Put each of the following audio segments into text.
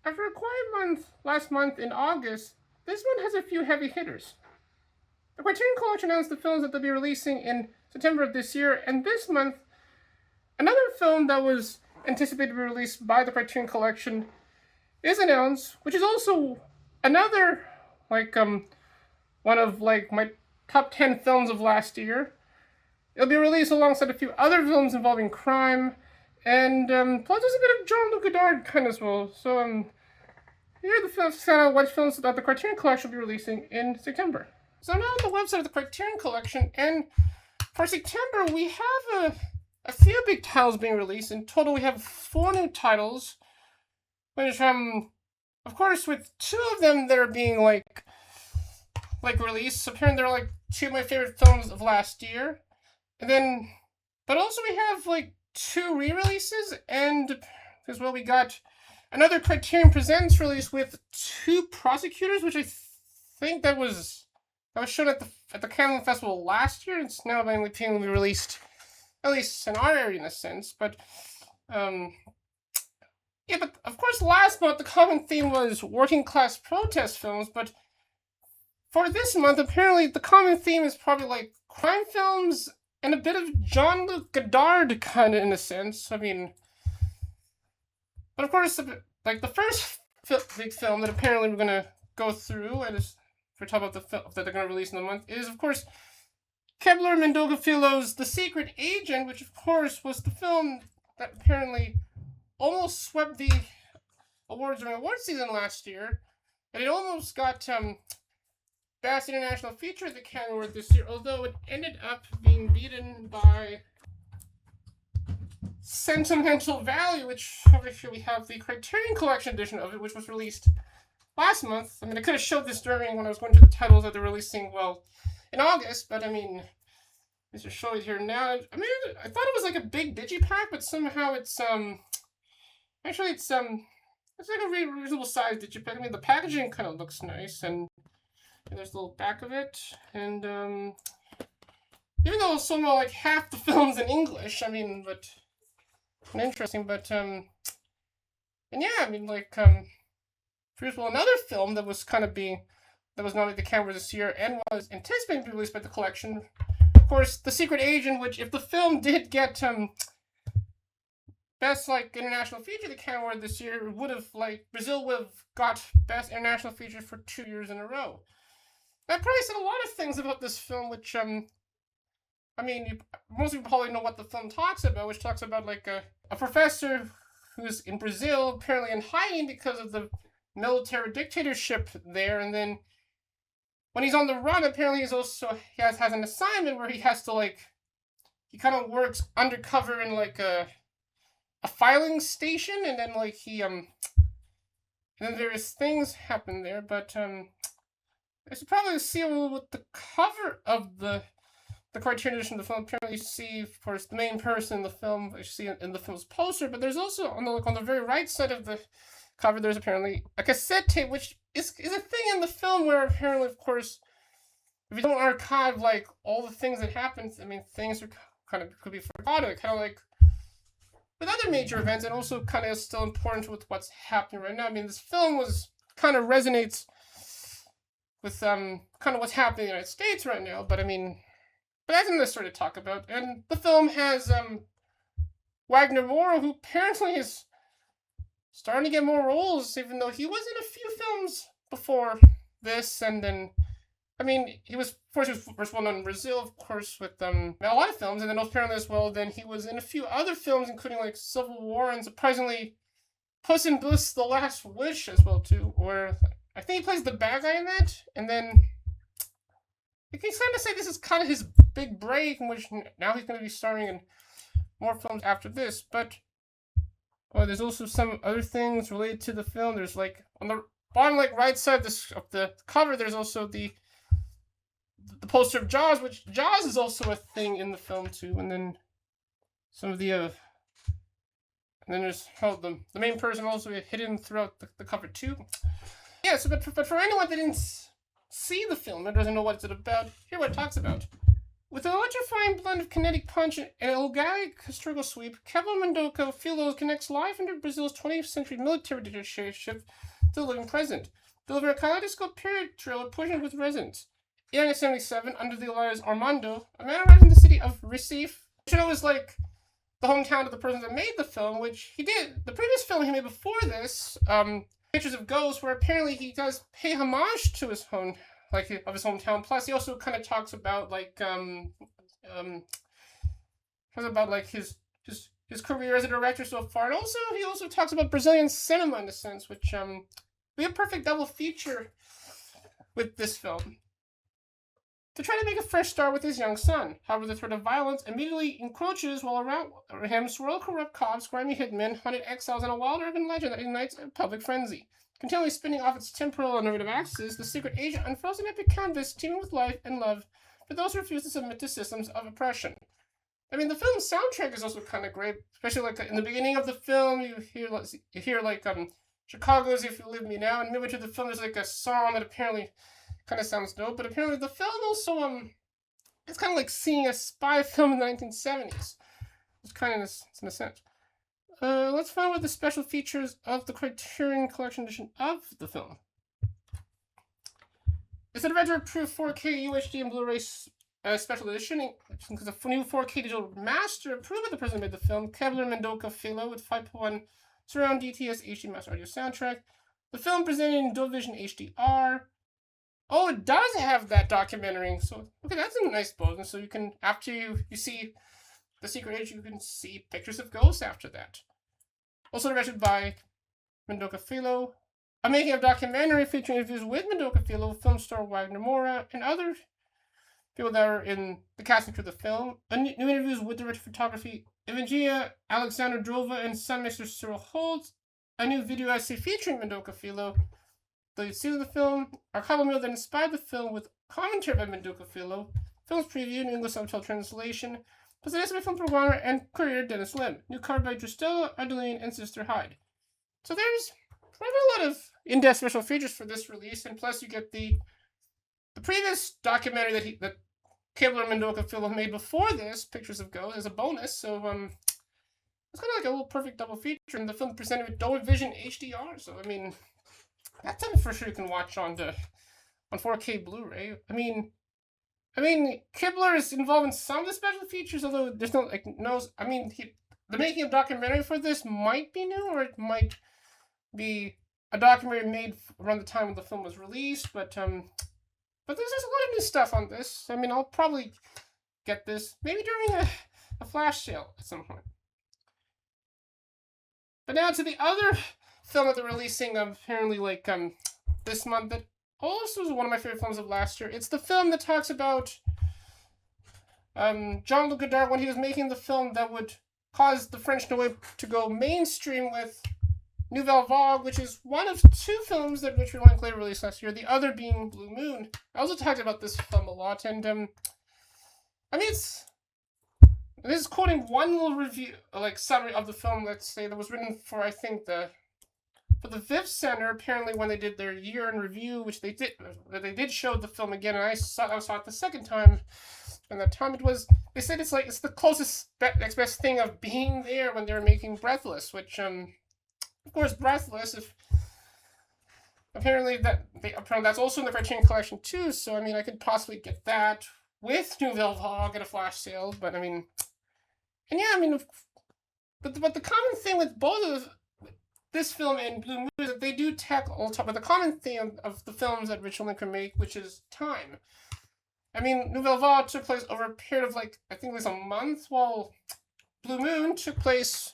After a quiet month last month in August, this one has a few heavy hitters. The Criterion Collection announced the films that they'll be releasing in September of this year, and this month, another film that was anticipated to be released by the Criterion Collection is announced, which is also another, one of, my top 10 films of last year. It'll be released alongside a few other films involving crime, and plus there's a bit of Jean Luc Godard kind of as well. So here are the films, what films that the Criterion Collection will be releasing in September. So now on the website of the Criterion Collection, and for September we have a few big titles being released. In total, we have 4 new titles, which of course, with 2 of them that are being like released. Apparently, they're 2 of my favorite films of last year. And then, but also we have 2 re-releases, and as well we got another Criterion Presents release with 2 prosecutors, which I think that was shown at the Cannes Festival last year. It's now being released, at least in our area in a sense. But yeah, but of course last month the common theme was working class protest films, but for this month apparently the common theme is probably crime films and a bit of Jean Luc Godard kind of in a sense. I mean, but of course the first big film that apparently we're gonna go through, and is for talk about the film that they're gonna release in the month, is of course Kleber Mendonça Filho's The Secret Agent, which of course was the film that apparently almost swept the awards during award season last year, and it almost got Best International Feature at the Cannes Award this year, although it ended up being beaten by Sentimental Value, which over here we have the Criterion Collection edition of it, which was released last month. I mean, I could have showed this during when I was going through the titles that they're releasing, in August, but I mean, let's just show it here now. I mean, I thought it was a big digipack, but somehow it's actually it's like a reasonable sized digipack. I mean, the packaging kind of looks nice, and there's the little back of it, and even though somehow half the film's in English, I mean, but interesting, but and yeah, I mean, for example, another film that was that was nominated at the Cannes this year and was anticipated to be released by the collection, of course, The Secret Agent, which if the film did get Best International Feature at the Cannes Award this year, would have Brazil would have got Best International Feature for 2 years in a row. I probably said a lot of things about this film, which I mean, most people probably know what the film talks about, which talks about a professor who's in Brazil, apparently in hiding because of the military dictatorship there, and then when he's on the run, apparently he has an assignment where he has to he kind of works undercover in a filing station, and then and then various things happen there, but I should probably see with the cover of the Criterion edition of the film. Apparently, you see, of course, the main person in the film. You see in the film's poster, but there's also on the very right side of the cover, there's apparently a cassette tape, which is a thing in the film where apparently, of course, if you don't archive all the things that happen, I mean, things are could be forgotten. Kind of with other major events, and also kind of still important with what's happening right now. I mean, this film kind of resonates with kind of what's happening in the United States right now, but I mean, but that's another story to talk about. And the film has Wagner Moura, who apparently is starting to get more roles, even though he was in a few films before this, and then, I mean, he was first well known in Brazil, of course, with a lot of films, and then apparently as well, then he was in a few other films, including Civil War, and surprisingly, Puss in Boots: The Last Wish as well too, where I think he plays the bad guy in that, and then you can kind of say this is kind of his big break, in which now he's going to be starring in more films after this. But there's also some other things related to the film. There's on the bottom right side of the cover, there's also the poster of Jaws, which Jaws is also a thing in the film too. And then some of the and then there's the main person also hidden throughout the cover too. Yeah, so but for anyone that didn't see the film and doesn't know what it's about, here what it talks about. With an electrifying blend of kinetic punch and an organic historical sweep, Kleber Mendonça Filho connects life into Brazil's 20th century military dictatorship to the living present, delivering a kaleidoscope period thriller pushing with resonance. In 1977, under the alias Armando, a man arrives in the city of Recife, which I know is like the hometown of the person that made the film, which he did. The previous film he made before this, Pictures of Ghosts, where apparently he does pay homage to his home, like of his hometown. Plus, he also kind of talks about like his career as a director so far, and also he also talks about Brazilian cinema in a sense, which be a perfect double feature with this film. To try to make a fresh start with his young son. However, the threat of violence immediately encroaches while around him swirl corrupt cops, grimy hitmen, hunted exiles, and a wild urban legend that ignites a public frenzy. Continually spinning off its temporal and narrative axis, the secret agent unfurls an epic canvas teeming with life and love for those who refuse to submit to systems of oppression. I mean, the film's soundtrack is also kind of great, especially like in the beginning of the film, you hear Chicago's "If You Leave Me Now," and midway through the film, there's like a song that apparently kind of sounds dope, but apparently the film also it's kind of like seeing a spy film in the 1970s. It's kind of in a sense. Let's find out the special features of the Criterion Collection edition of the film. It's a retro-approved 4K UHD and Blu-ray special edition, because a new 4K digital master approved by the person who made the film, Kleber Mendonça Filho, with 5.1 surround DTS HD master audio soundtrack. The film presented in Dolby Vision HDR. Oh, it does have that documentary. So, okay, that's a nice bonus. So you can, after you see The Secret Age, you can see Pictures of Ghosts after that. Also directed by Mendonça Filho. A making of documentary featuring interviews with Mendonça Filho, film star Wagner Moura, and other people that are in the casting for the film. New interviews with director of photography Evangelia Alexander Drova and sound mixer Cyril Holtz. A new video essay featuring Mendonça Filho. The series of the film, archival meal that inspired the film with commentary by Mendonça Filho, film's preview in English subtitle translation, plus an estimate film programmer and courier Dennis Lim, new cover by Drustella, Adeline, and Sister Hyde. So there's probably a lot of in-depth special features for this release, and plus you get the previous documentary that Kleber Mendonça Filho made before this, Pictures of Ghosts, as a bonus. So it's kind of like a little perfect double feature, and the film presented with Dolby Vision HDR. So I mean, that's something for sure you can watch on 4K Blu-ray. I mean, Kleber is involved in some of the special features, although there's no the making of documentary for this might be new, or it might be a documentary made around the time when the film was released. But there's just a lot of new stuff on this. I mean, I'll probably get this maybe during a flash sale at some point. But now to the other film that they're releasing apparently this month that also is one of my favorite films of last year. It's the film that talks about Jean Luc Godard when he was making the film that would cause the French Nouvelle to go mainstream with Nouvelle, which is one of two films that Richard Linklater released last year, the other being Blue Moon. I also talked about this film a lot, and this is quoting one little review, summary of the film, let's say, that was written for, I think, for the Viv Center, apparently when they did their year in review, which they did show the film again, and I saw it the second time. And that time they said it's the closest next best thing of being there when they were making Breathless, which of course Breathless, if apparently that's also in the Criterion Collection too. So I mean, I could possibly get that with Nouvelle at a flash sale, but I mean, and yeah, I mean, but the common thing with both of this film and Blue Moon is that they do tackle the common theme of the films that Richard Linklater made, which is time. I mean, Nouvelle took place over a period of I think it was a month, while Blue Moon took place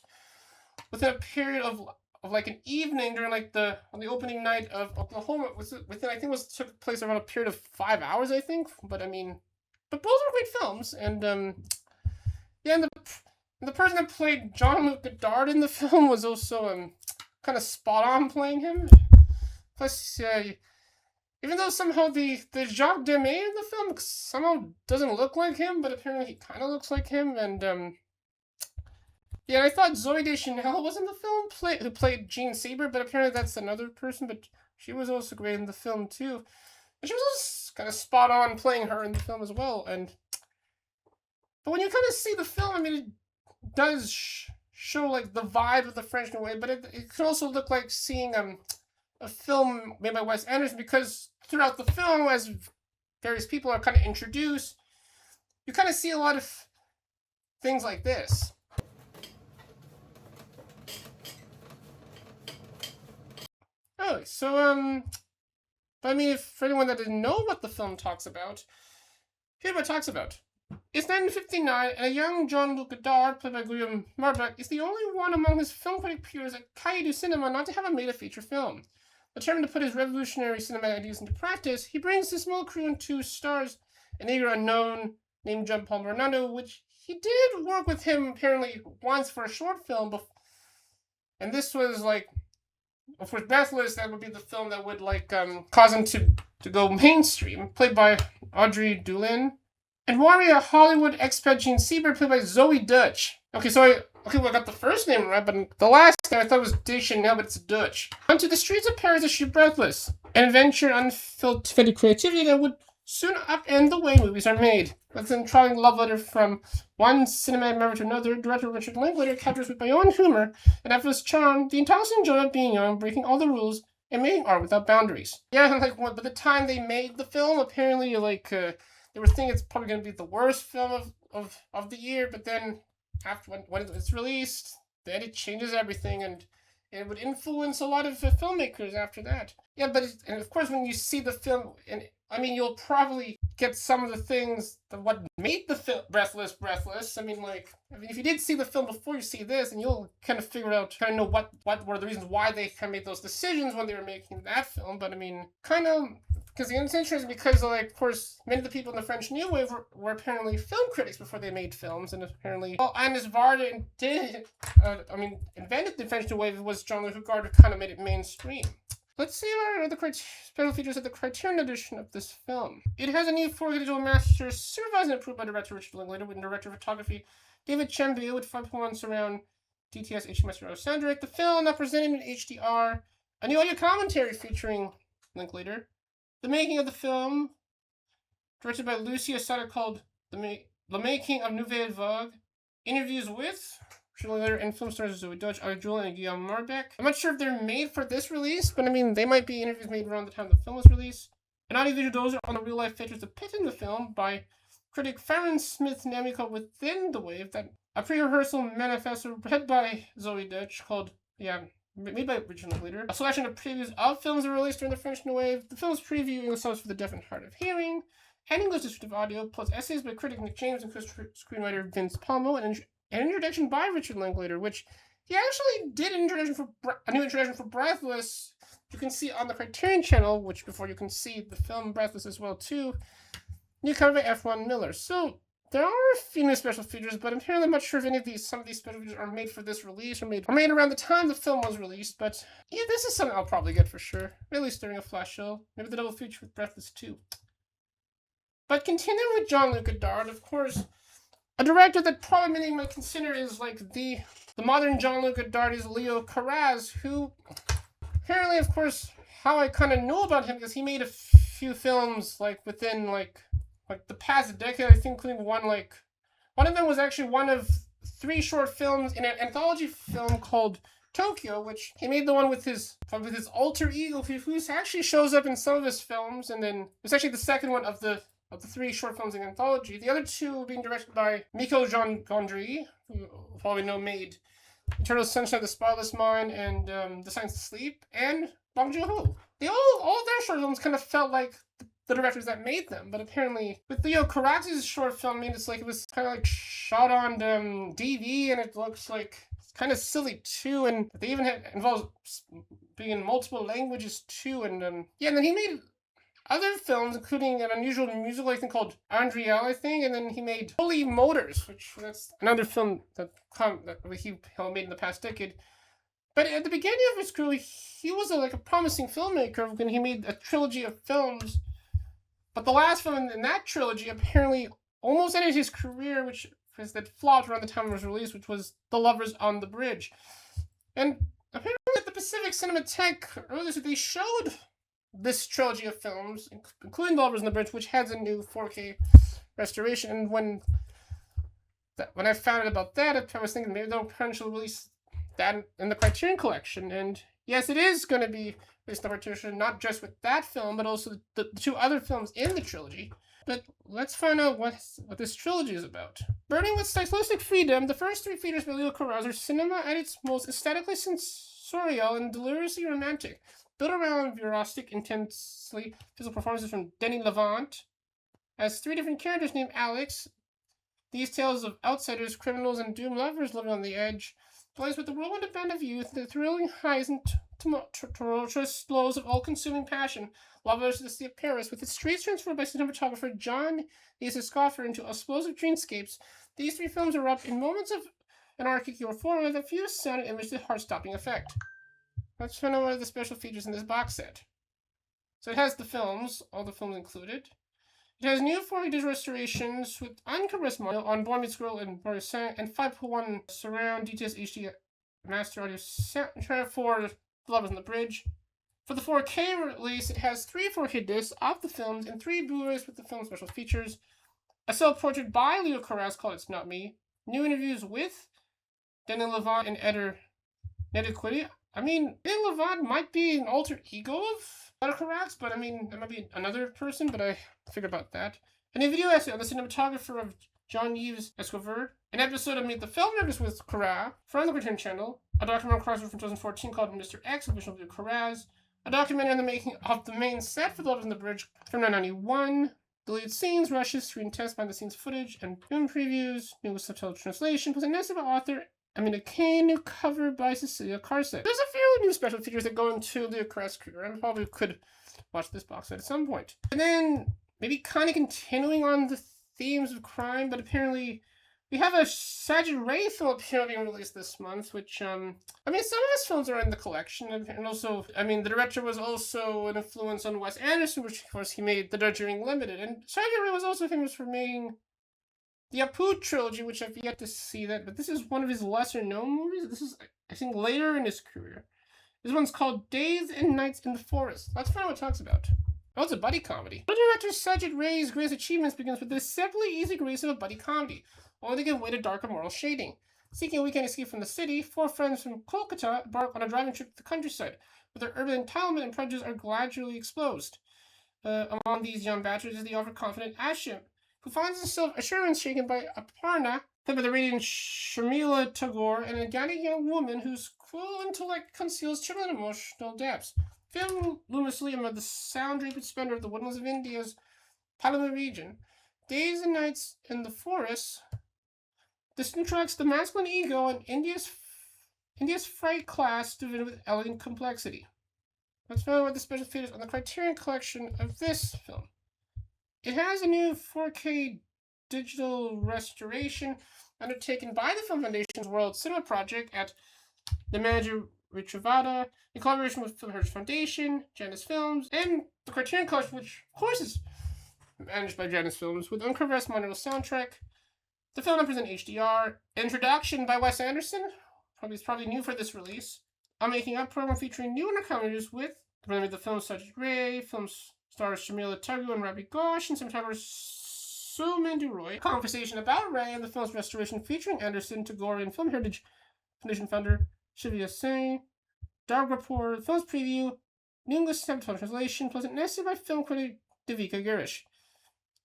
within a period of an evening during on the opening night of Oklahoma. Within I think took place around a period of 5 hours, I think. But I mean, but both are great films, and yeah, and the person that played Jean Luc Godard in the film was also kind of spot on playing him. Plus, even though somehow the Jacques Demy in the film somehow doesn't look like him, but apparently he kind of looks like him. And yeah, I thought Zooey Deschanel was in the film, who played Jean Saber, but apparently that's another person. But she was also great in the film too, and she was also kind of spot on playing her in the film as well. And But when you kind of see the film, I mean, it does show like the vibe of the French New Wave, but it can also look like seeing a film made by Wes Anderson, because throughout the film, as various people are kind of introduced, you kind of see a lot of things like this. Oh, so but I mean, if for anyone that didn't know what the film talks about, here's what it talks about. It's 1959, and a young Jean Luc Godard, played by Guillaume Marbeck, is the only one among his film critic peers at Cahiers du Cinema not to have made a feature film. Determined to put his revolutionary cinematic ideas into practice, he brings his small crew and 2 stars, an eager unknown named Jean-Paul Bernardo, which he did work with him apparently once for a short film, and this was like, of course, Breathless, that would be the film that would like cause him to go mainstream, played by Audrey Dulin. And warrior Hollywood expat Jean Seberg, played by Zoe Dutch. Okay, so I got the first name right, but the last name I thought was Deschanel, but it's Dutch. Onto the streets of Paris as she Breathless, an adventure unfiltered creativity that would soon upend the way movies are made. With an enthralling love letter from one cinematic member to another, director Richard Linklater captures with beyond humor and effortless charm the intoxicating joy of being young, breaking all the rules, and making art without boundaries. Yeah, and like by the time they made the film, apparently like they were thinking it's probably going to be the worst film of the year, but then after when it's released, then it changes everything, and it would influence a lot of filmmakers after that. Yeah, but and of course when you see the film, and I mean you'll probably get some of the things that what made the film Breathless. I mean if you did see the film before you see this, and you'll kind of figure out, kind of know what were the reasons why they kind of made those decisions when they were making that film. But I mean, kind of. Because it's interesting because, like, of course, many of the people in the French New Wave were apparently film critics before they made films, and apparently, Agnes Varda invented the French New Wave. It was Jean Luc Godard who kind of made it mainstream. Let's see what are the special features of the Criterion edition of this film. It has a new 4K digital master, supervised and approved by director Richard Linklater, with director of photography David Chambio, with 5.1 surround DTS HMS Euro sound direct. The film now presented in HDR, a new audio commentary featuring Linklater. The making of the film, directed by Lucie Asada, called The Making of Nouvelle Vogue. Interviews with Linklater and film stars Zoe Dutch, Audrey Dulin, and Guillaume Marbeck. I'm not sure if they're made for this release, but I mean, they might be interviews made around the time the film was released. An audiovisual dozer on the real-life features of Pitt in the film by critic Farron Smith Namiko Within the Wave, that a pre-rehearsal manifesto read by Zoe Dutch called, made by Richard Linklater. A selection of previews of films that were released during the French New Wave. The film's preview songs for the deaf and hard of hearing, and English descriptive audio, plus essays by critic Nick James and screenwriter Vince Palmo, and an introduction by Richard Linklater, which he actually did a new introduction for Breathless. You can see on the Criterion channel, which before you can see the film Breathless as well too. New cover by F1 Miller. So there are a few new special features, but apparently I'm not sure if some of these special features are made for this release or made around the time the film was released. But yeah, this is something I'll probably get for sure. At least during a flash show. Maybe the double feature with Breathless too. But continuing with Jean Luc Godard, of course, a director that probably many might consider is like the modern Jean Luc Godard is Leo Carax, who apparently, of course, how I kind of know about him, because he made a few films like within like the past decade, I think, including one of them was actually one of 3 short films in an anthology film called Tokyo, which he made the one with his alter ego, who actually shows up in some of his films, and then it's actually the second one of the 3 short films in the anthology. The other 2 being directed by Michael Jean Gondry, who probably know made Eternal Sunshine of the Spotless Mind and The Science of Sleep, and Bong Joon-ho. They all of their short films kind of felt like the directors that made them, but apparently with Leo Carax's short film, I mean, it's like it was kind of like shot on DV, and it looks like it's kind of silly too, and they even involved being in multiple languages too, and and then he made other films, including an unusual musical, I think, called Andriel, I think, and then he made Holy Motors, which that's another film that he made in the past decade. But at the beginning of his career, he was a promising filmmaker, and he made a trilogy of films. But the last film in that trilogy apparently almost ended his career, which was that flopped around the time it was released, which was The Lovers on the Bridge. And apparently at the Pacific Cinematheque earlier this week, they showed this trilogy of films, including The Lovers on the Bridge, which has a new 4K restoration. And when when I found out about that, I was thinking maybe they'll potentially release that in the Criterion Collection. And yes, it is going to be released in the Criterion, not just with that film, but also the two other films in the trilogy. But let's find out what this trilogy is about. Burning with stylistic freedom, the first three features by Leo Carax are cinema at its most aesthetically sensorial and deliriously romantic, built around voyeuristic, intensely physical performances from Denis Lavant as three different characters named Alex. These tales of outsiders, criminals, and doomed lovers living on the edge plays with the whirlwind band of youth, the thrilling highs and tumultuous lows of all-consuming passion. Lovers of the Sea of Paris, with its streets transformed by cinematographer John Luc Godard into explosive dreamscapes. These three films erupt in moments of anarchic euphoria with a few sound and image to heart-stopping effect. Let's find out what are the special features in this box set. So it has the films, all the films included. It has new 4K digital restorations with uncompressed audio on Boy Meets Girl and Boris and 5.1 surround DTS HD master audio soundtrack for The Lovers on the Bridge. For the 4K release, it has 3 4K discs of the films and 3 Blu-rays with the film special features. A self-portrait by Leo Carax called It's Not Me. New interviews with Denis Lavant and editor Ned Quiddy. I mean, Denis Lavant might be an alter ego of Leo Carax, but I mean, it might be another person, but I figured about that. A new video essay on the cinematographer of Jean-Yves Escobar. An episode of Meet the Filmmakers with Carax from the Criterion channel. A documentary crossover from 2014 called Mr. X, original view Carax. A documentary on the making of the main set for The Lovers on the Bridge from 1991. Deleted scenes, rushes, screen tests, behind-the-scenes footage, and film previews. New subtitle translation, plus a nested by author Amina Kane, new cover by Cecilia Carset. There's a few new special features that go into Leo Carax's career. I probably could watch this box set at some point. And then, maybe kind of continuing on the themes of crime, but apparently we have a Satyagit Ray film apparently being released this month, which, I mean, some of his films are in the collection, and also, I mean, the director was also an influence on Wes Anderson, which, of course, he made The Darjeeling Limited, and Satyagit Ray was also famous for making the Apu trilogy, which I've yet to see that, but this is one of his lesser-known movies. This is, I think, later in his career. This one's called Days and Nights in the Forest. Let's find out what it talks about. Oh, it's a buddy comedy. The director Satyagit Ray's greatest achievements begins with the simply easy grace of a buddy comedy, only to give way to darker moral shading. Seeking a weekend escape from the city, 4 friends from Kolkata embark on a driving trip to the countryside, where their urban entitlement and prejudice are gradually exposed. Among these young bachelors is the overconfident Ashim, who finds himself assurance shaken by Aparna, played by the radiant Sharmila Tagore, and a giddy young woman whose cruel intellect conceals chilling emotional depths. Filmed luminously amid the sound-draped splendor of the woodlands of India's Palama region, Days and Nights in the Forest, this attracts the masculine ego and India's fright class divided with elegant complexity. Let's find out what the special features on the Criterion Collection of this film. It has a new 4K digital restoration undertaken by the Film Foundation's World Cinema Project at the manager Richavada, in collaboration with Film Heritage Foundation, Janus Films, and the Criterion Collection, which, of course, is managed by Janus Films, with uncompressed mono soundtrack. The film numbers in HDR. Introduction by Wes Anderson, probably new for this release. A making up program featuring new encounters with the film Satyagit Ray, film stars Sharmila Tagore and Ravi Ghosh, and cinematographer Sumandu Roy. Conversation about Ray and the film's restoration featuring Anderson, Tagore, and Film Heritage Foundation founder Shivya Singh. Dark Report, film's preview, new English subtitle translation, plus an essay by film critic Devika Girish.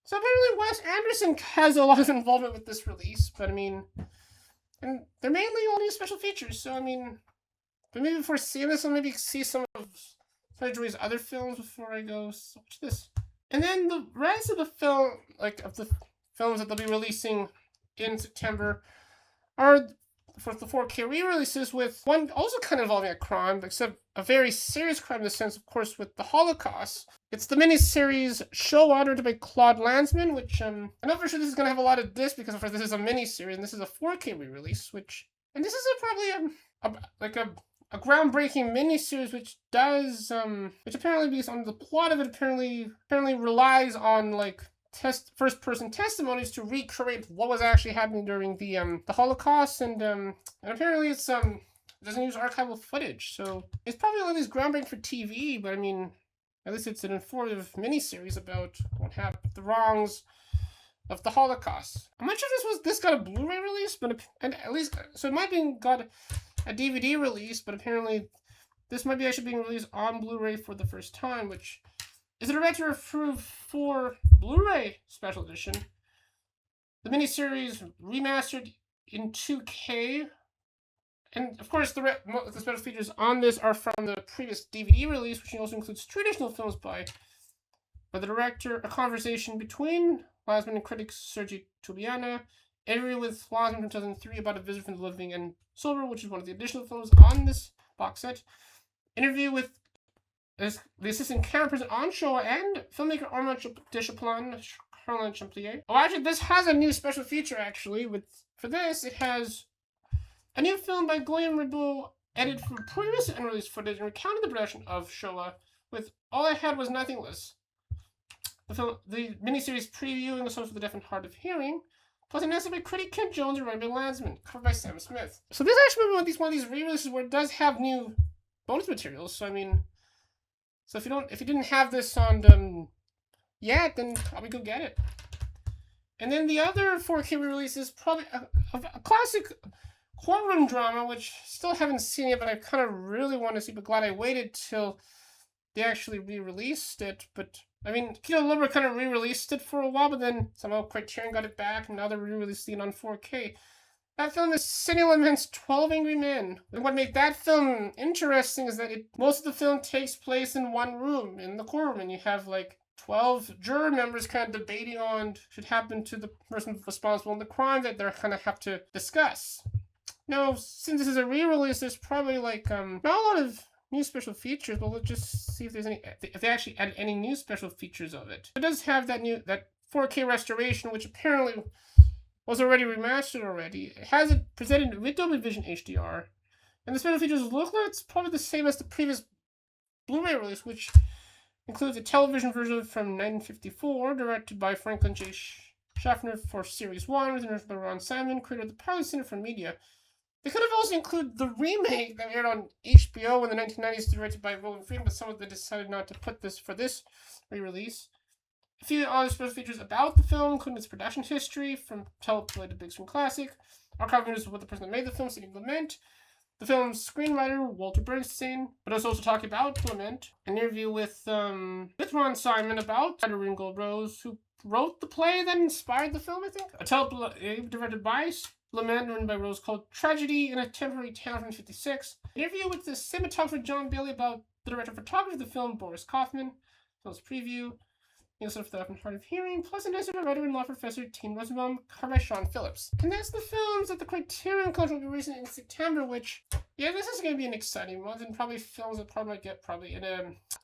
So apparently Wes Anderson has a lot of involvement with this release, but I mean, and they're mainly all new special features, so I mean, but maybe before seeing this, I'll maybe see some of Satyagit Ray's other films before I go watch this. And then the rest of the film, like of the films that they'll be releasing in September, are for the 4K re-releases, with one also kind of involving a crime, except a very serious crime in the sense, of course, with the Holocaust. It's the miniseries Show Honored by Claude Lanzmann, which I'm not for sure this is going to have a lot of this, because of course this is a miniseries and this is a 4K re-release, and this is probably a groundbreaking miniseries, which does which apparently, based on the plot of it, apparently relies on like first-person testimonies to recreate what was actually happening during the Holocaust, and apparently it doesn't use archival footage, so it's probably one of these groundbreaking for TV. But I mean, at least it's an informative miniseries about what happened, the wrongs of the Holocaust. I'm not sure if this got a Blu-ray release, but at least so it might be got a DVD release, but apparently this might be actually being released on Blu-ray for the first time, which is a director approved for Blu-ray special edition. The miniseries remastered in 2K, and of course the special features on this are from the previous DVD release, which also includes traditional films by the director, a conversation between Lasman and critic Sergei Tubiana, interview with Lasman from 2003 about a visit from the living and sober, which is one of the additional films on this box set, interview with the assistant camera person on show and filmmaker Armand Deschaplan, Charlotte Champlier. Oh, actually, this has a new special feature, actually. For this, it has a new film by Guillaume Ribot, edited from previous unreleased footage and recounted the production of Shoah with All I Had Was Nothingness. The miniseries previewing the Source for the Deaf and Hard of Hearing, plus an essay by critic Kent Jones and Ray Lansman, covered by Sam Smith. So this actually one of these re-releases where it does have new bonus materials. So I mean, if you didn't have this on yet, then probably go get it. And then the other 4K re-release is probably a classic courtroom drama, which still haven't seen it, but I kind of really want to see. But glad I waited till they actually re-released it. But I mean, Kino Lorber kind of re-released it for a while, but then somehow Criterion got it back, and now they're re-releasing it on 4K. That film is Sidney Lumet's 12 Angry Men. And what made that film interesting is that most of the film takes place in one room, in the courtroom, and you have like 12 juror members kind of debating on what should happen to the person responsible in the crime that they kind of have to discuss. Now, since this is a re-release, there's probably like not a lot of new special features, but let's just see if they actually add any new special features of it. It does have that 4K restoration, which apparently was already remastered already. It has it presented with Dolby Vision HDR, and the special features look like it's probably the same as the previous Blu-ray release, which includes a television version from 1954, directed by Franklin J. Schaffner for Series 1, with directed by Ron Simon, creator of the Parley Center for Media. They could have also included the remake that aired on HBO in the 1990s, directed by Roland Friedman, but some of them decided not to put this for this re-release. A few other special features about the film, including its production history, from teleplay to big screen classic, archive news of what the person that made the film, Sidney Lumet, the film's screenwriter, Walter Bernstein, but also talking about Lumet, an interview with Ron Simon about Ringold Rose, who wrote the play that inspired the film, I think. A teleplay directed by Lumet, written by Rose, called Tragedy in a Temporary Town from 1956. An interview with the cinematographer John Bailey about the director of photography of the film, Boris Kaufman. Film's preview. Also for the Deaf and Hard of Hearing, plus an essay by writer and law professor Tim Rosenbaum, covered by Sean Phillips. And that's the films that the Criterion Collection will be releasing in September, which, yeah, this is going to be an exciting month, and probably films that probably might get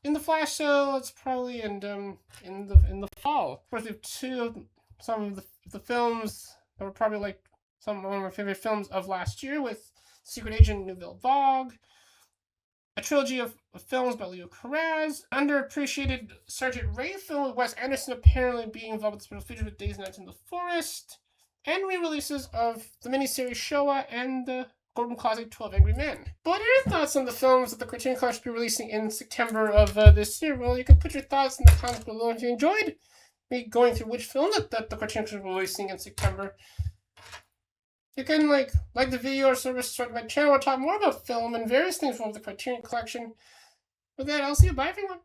in the Flash sale, it's probably in the fall. Of course, we have some of the films that were probably like one of my favorite films of last year, with Secret Agent Nouvelle Vogue, a trilogy of films by Leo Carax, underappreciated Satyagit Ray film with Wes Anderson apparently being involved with the special features with Days and Nights in the Forest, and re-releases of the miniseries Shoah and the Gordon classic 12 Angry Men. But what are your thoughts on the films that the Criterion Collection will be releasing in September of this year? Well, you can put your thoughts in the comments below if you enjoyed me going through which films that the Criterion Collection will be releasing in September. You can like the video or subscribe to my channel. I'll talk more about film and various things from the Criterion Collection. With that, I'll see you. Bye, everyone.